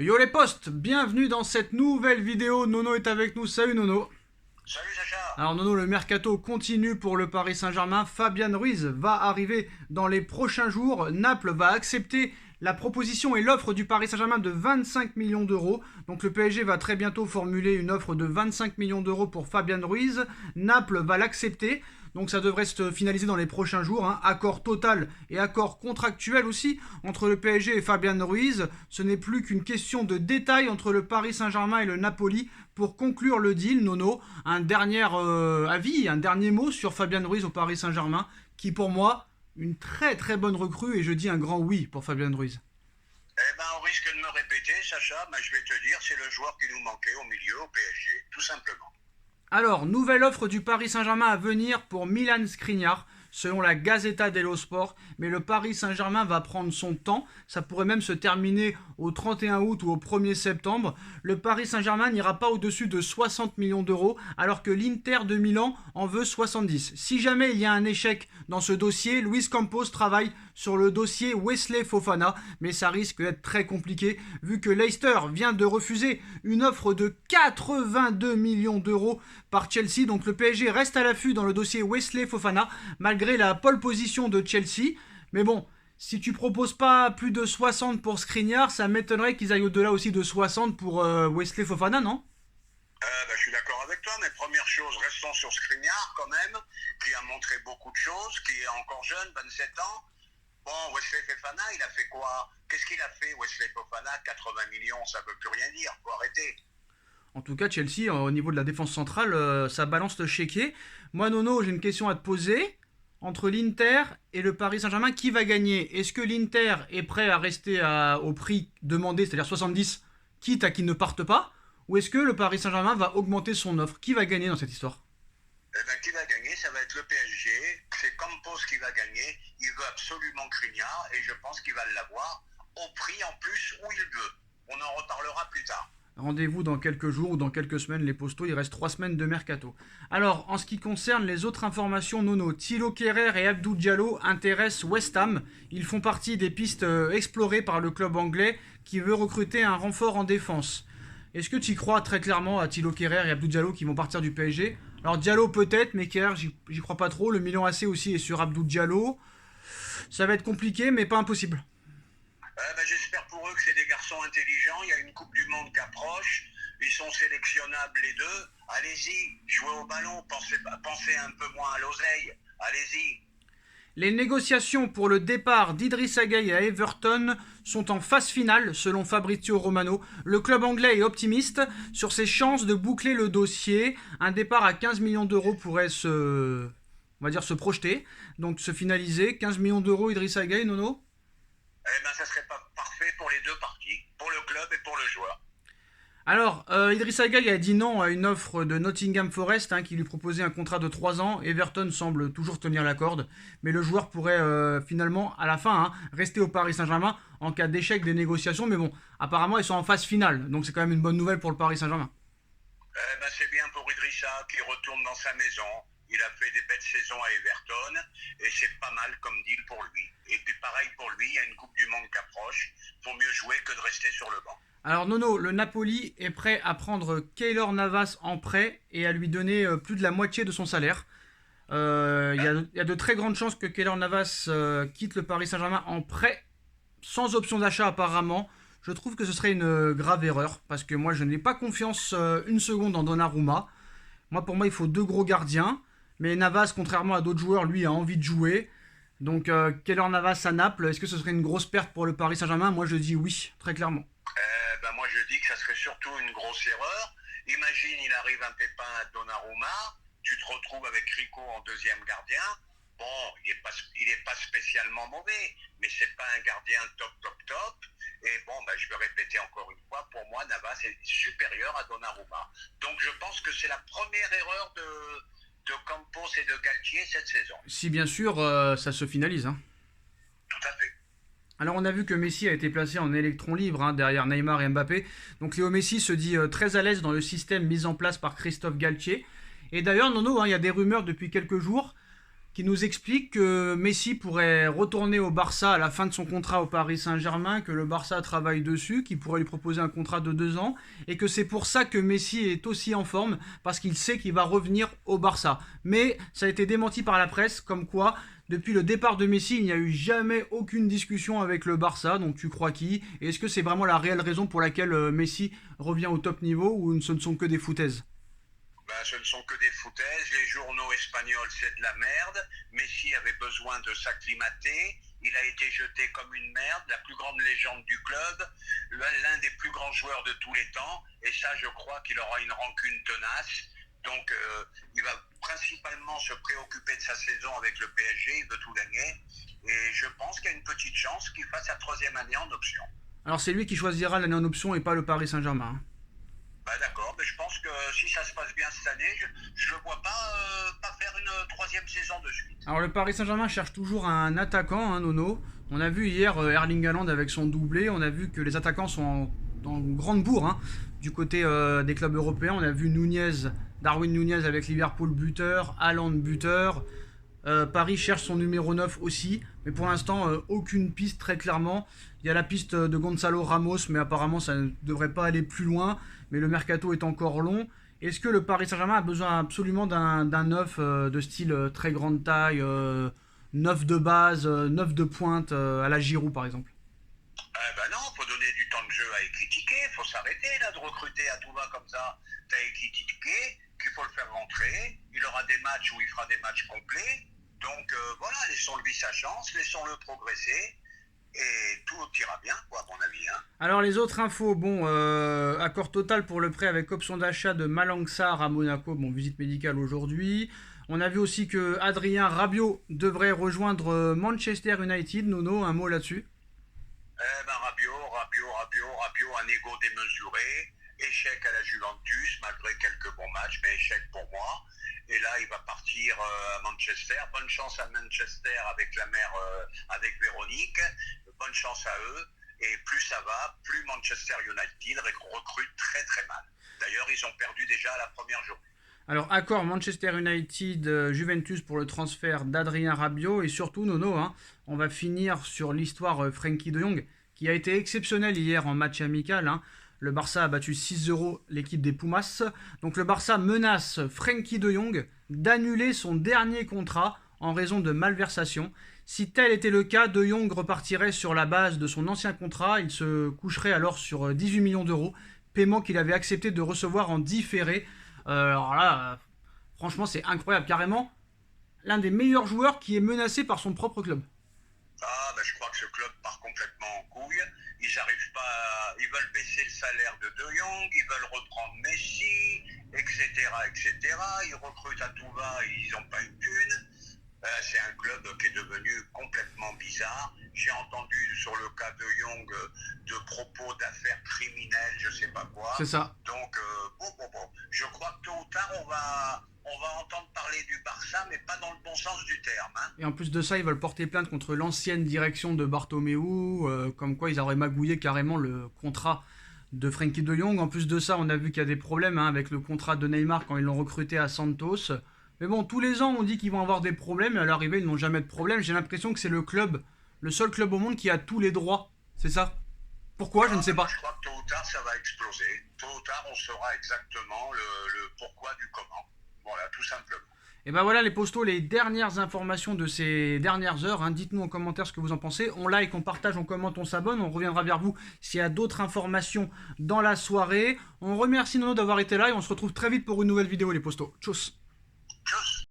Yo les potes, bienvenue dans cette nouvelle vidéo. Nono est avec nous. Salut Nono. Salut Sacha. Alors Nono, le mercato continue pour le Paris Saint-Germain. Fabian Ruiz va arriver dans les prochains jours. Naples va accepter la proposition et l'offre du Paris Saint-Germain de 25 millions d'euros. Donc le PSG va très bientôt formuler une offre de 25 millions d'euros pour Fabian Ruiz. Naples va l'accepter. Donc ça devrait se finaliser dans les prochains jours. Accord total et accord contractuel aussi entre le PSG et Fabian Ruiz. Ce n'est plus qu'une question de détail entre le Paris Saint-Germain et le Napoli pour conclure le deal. Nono, un dernier avis, un dernier mot sur Fabian Ruiz au Paris Saint-Germain, qui pour moi, une très très bonne recrue, et je dis un grand oui pour Fabian Ruiz. Eh ben, au risque de me répéter, Sacha, je vais te dire, c'est le joueur qui nous manquait au milieu, au PSG, tout simplement. Alors, nouvelle offre du Paris Saint-Germain à venir pour Milan Skriniar, selon la Gazzetta dello Sport. Mais le Paris Saint-Germain va prendre son temps. Ça pourrait même se terminer au 31 août ou au 1er septembre. Le Paris Saint-Germain n'ira pas au-dessus de 60 millions d'euros, alors que l'Inter de Milan en veut 70. Si jamais il y a un échec dans ce dossier, Luis Campos travaille sur le dossier Wesley Fofana, mais ça risque d'être très compliqué vu que Leicester vient de refuser une offre de 82 millions d'euros par Chelsea. Donc le PSG reste à l'affût dans le dossier Wesley Fofana malgré la pole position de Chelsea. Mais bon, si tu proposes pas plus de 60 pour Skriniar, ça m'étonnerait qu'ils aillent au-delà aussi de 60 pour Wesley Fofana, non? Je suis d'accord avec toi, mais première chose, restons sur Skriniar quand même, qui a montré beaucoup de choses, qui est encore jeune, 27 ans. Bon, Wesley Fofana, il a fait quoi? Qu'est-ce qu'il a fait, Wesley Fofana? 80 millions, ça veut plus rien dire, faut arrêter. En tout cas, Chelsea, au niveau de la défense centrale, ça balance le chéquier. Moi, Nono, j'ai une question à te poser. Entre l'Inter et le Paris Saint-Germain, qui va gagner? Est-ce que l'Inter est prêt à rester au prix demandé, c'est-à-dire 70, quitte à qu'il ne parte pas? Ou est-ce que le Paris Saint-Germain va augmenter son offre? Qui va gagner dans cette histoire? Eh ben, qui va gagner? Ça va être le PSG. C'est Campos qui va gagner. Il veut absolument Skriniar et je pense qu'il va l'avoir au prix en plus où il veut. On en reparlera plus tard. Rendez-vous dans quelques jours ou dans quelques semaines, les postos, il reste 3 semaines de mercato. Alors, en ce qui concerne les autres informations, Nono, Thilo Kehrer et Abdou Diallo intéressent West Ham. Ils font partie des pistes explorées par le club anglais qui veut recruter un renfort en défense. Est-ce que tu y crois très clairement à Thilo Kehrer et Abdou Diallo qui vont partir du PSG? Alors Diallo peut-être, mais Kehrer, j'y crois pas trop. Le Milan AC aussi est sur Abdou Diallo. Ça va être compliqué, mais pas impossible. J'espère pour eux que c'est des garçons intelligents. Il y a une Coupe du Monde qui approche. Ils sont sélectionnables les deux. Allez-y, jouez au ballon. Pensez un peu moins à l'oseille. Allez-y. Les négociations pour le départ d'Idrissa Gueye à Everton sont en phase finale, selon Fabrizio Romano. Le club anglais est optimiste sur ses chances de boucler le dossier. Un départ à 15 millions d'euros pourrait se projeter, donc se finaliser. 15 millions d'euros, Idrissa Gueye, Nono? Ça serait pas parfait pour les deux parties, pour le club et pour le joueur. Alors, Idrissa Gueye a dit non à une offre de Nottingham Forest qui lui proposait un contrat de 3 ans. Everton semble toujours tenir la corde, mais le joueur pourrait finalement, à la fin, rester au Paris Saint-Germain en cas d'échec des négociations. Mais bon, apparemment, ils sont en phase finale, donc c'est quand même une bonne nouvelle pour le Paris Saint-Germain. C'est bien pour Idrissa qui retourne dans sa maison. Il a fait des belles saisons à Everton et c'est pas mal comme deal pour lui. Et puis pareil pour lui, il y a une Coupe du Monde qui approche. Faut mieux jouer que de rester sur le banc. Alors Nono, le Napoli est prêt à prendre Keylor Navas en prêt et à lui donner plus de la moitié de son salaire. Il y a de très grandes chances que Keylor Navas quitte le Paris Saint-Germain en prêt, sans option d'achat apparemment. Je trouve que ce serait une grave erreur, parce que moi je n'ai pas confiance une seconde en Donnarumma. Pour moi, il faut 2 gros gardiens. Mais Navas, contrairement à d'autres joueurs, lui a envie de jouer. Donc Keylor Navas à Naples, est-ce que ce serait une grosse perte pour le Paris Saint-Germain? Moi je dis oui, très clairement. Moi je dis que ça serait surtout une grosse erreur. Imagine, il arrive un pépin à Donnarumma, tu te retrouves avec Rico en deuxième gardien. Bon, il est pas spécialement mauvais, mais c'est pas un gardien top. Et je vais répéter encore une fois, pour moi, Navas est supérieur à Donnarumma. Donc je pense que c'est la première erreur de Campos et de Galtier cette saison. Si bien sûr ça se finalise. Tout à fait. Alors on a vu que Messi a été placé en électron libre derrière Neymar et Mbappé. Donc Léo Messi se dit très à l'aise dans le système mis en place par Christophe Galtier. Et d'ailleurs, Nono, il y a des rumeurs depuis quelques jours qui nous explique que Messi pourrait retourner au Barça à la fin de son contrat au Paris Saint-Germain, que le Barça travaille dessus, qu'il pourrait lui proposer un contrat de 2 ans, et que c'est pour ça que Messi est aussi en forme, parce qu'il sait qu'il va revenir au Barça. Mais ça a été démenti par la presse, comme quoi, depuis le départ de Messi, il n'y a eu jamais aucune discussion avec le Barça, donc tu crois qui? Et est-ce que c'est vraiment la réelle raison pour laquelle Messi revient au top niveau, ou ce ne sont que des foutaises? Ben, ce ne sont que des foutaises. Les journaux espagnols, c'est de la merde. Messi avait besoin de s'acclimater. Il a été jeté comme une merde. La plus grande légende du club. L'un des plus grands joueurs de tous les temps. Et ça, je crois qu'il aura une rancune tenace. Donc, il va principalement se préoccuper de sa saison avec le PSG. Il veut tout gagner. Et je pense qu'il y a une petite chance qu'il fasse sa 3e année en option. Alors c'est lui qui choisira l'année en option et pas le Paris Saint-Germain, hein. Bah d'accord, mais je pense que si ça se passe bien cette année, je ne le vois pas faire une 3e saison de suite. Alors le Paris Saint-Germain cherche toujours un attaquant, hein, Nono. On a vu hier Erling Haaland avec son doublé. On a vu que les attaquants sont en grande bourre, hein, du côté des clubs européens. On a vu Darwin Nunez avec Liverpool buteur, Haaland buteur. Paris cherche son numéro 9 aussi, mais pour l'instant aucune piste très clairement. Il y a la piste de Gonzalo Ramos, mais apparemment ça ne devrait pas aller plus loin, mais le mercato est encore long. Est-ce que le Paris Saint-Germain a besoin absolument d'un 9 de style très grande taille, 9 de base, 9 de pointe, à la Giroud par exemple? Ben non, faut donner du temps de jeu à Ekitike, faut s'arrêter là de recruter à tout va comme ça. T'as Ekitike qu'il faut le faire rentrer, il aura des matchs où il fera des matchs complets. Donc voilà, laissons-lui sa chance, laissons-le progresser. Et tout ira bien, quoi, à mon avis. Hein. Alors les autres infos, bon, accord total pour le prêt avec option d'achat de Malang Sarr à Monaco, bon, visite médicale aujourd'hui. On a vu aussi que Adrien Rabiot devrait rejoindre Manchester United. Nono, un mot là-dessus? Eh ben Rabiot, un ego démesuré, échec à la Juventus, malgré quelques bons matchs, mais échec pour moi. Et là, il va partir à Manchester. Bonne chance à Manchester avec la mère, avec Véronique. Bonne chance à eux. Et plus ça va, plus Manchester United recrute très très mal. D'ailleurs, ils ont perdu déjà la première journée. Alors, accord Manchester United, Juventus pour le transfert d'Adrien Rabiot. Et surtout, Nono, hein, on va finir sur l'histoire Frenkie de Jong, qui a été exceptionnel hier en match amical, hein. Le Barça a battu 6-0 l'équipe des Pumas. Donc le Barça menace Frenkie de Jong d'annuler son dernier contrat en raison de malversation. Si tel était le cas, de Jong repartirait sur la base de son ancien contrat. Il se coucherait alors sur 18 millions d'euros, paiement qu'il avait accepté de recevoir en différé. Alors là, franchement, c'est incroyable. Carrément, l'un des meilleurs joueurs qui est menacé par son propre club. Ah, ben je crois que ce club part complètement en couille. Ils arrivent pas ils veulent baisser le salaire de Jong, ils veulent reprendre Messi, etc., etc. Ils recrutent à tout va, ils n'ont pas une thune. C'est un club qui est devenu complètement bizarre. J'ai entendu sur le cas de Jong de propos d'affaires criminelles, je sais pas quoi. C'est ça. Donc, bon. Je crois que tôt ou tard, on va entendre parler du Barça, mais pas dans le bon sens du terme. Hein. Et en plus de ça, ils veulent porter plainte contre l'ancienne direction de Bartomeu, comme quoi ils auraient magouillé carrément le contrat de Frenkie de Jong. En plus de ça, on a vu qu'il y a des problèmes avec le contrat de Neymar quand ils l'ont recruté à Santos. Mais bon, tous les ans, on dit qu'ils vont avoir des problèmes, et à l'arrivée, ils n'ont jamais de problème. J'ai l'impression que c'est le seul club au monde qui a tous les droits. C'est ça? Pourquoi? Je ne sais pas. Je crois que tôt ou tard, ça va exploser. Tôt ou tard, on saura exactement le pourquoi du comment. Voilà, tout simplement. Et ben voilà les postos, les dernières informations de ces dernières heures, hein. Dites-nous en commentaire ce que vous en pensez. On like, on partage, on commente, on s'abonne. On reviendra vers vous s'il y a d'autres informations dans la soirée. On remercie Nono d'avoir été là et on se retrouve très vite pour une nouvelle vidéo les postos. Tchuss.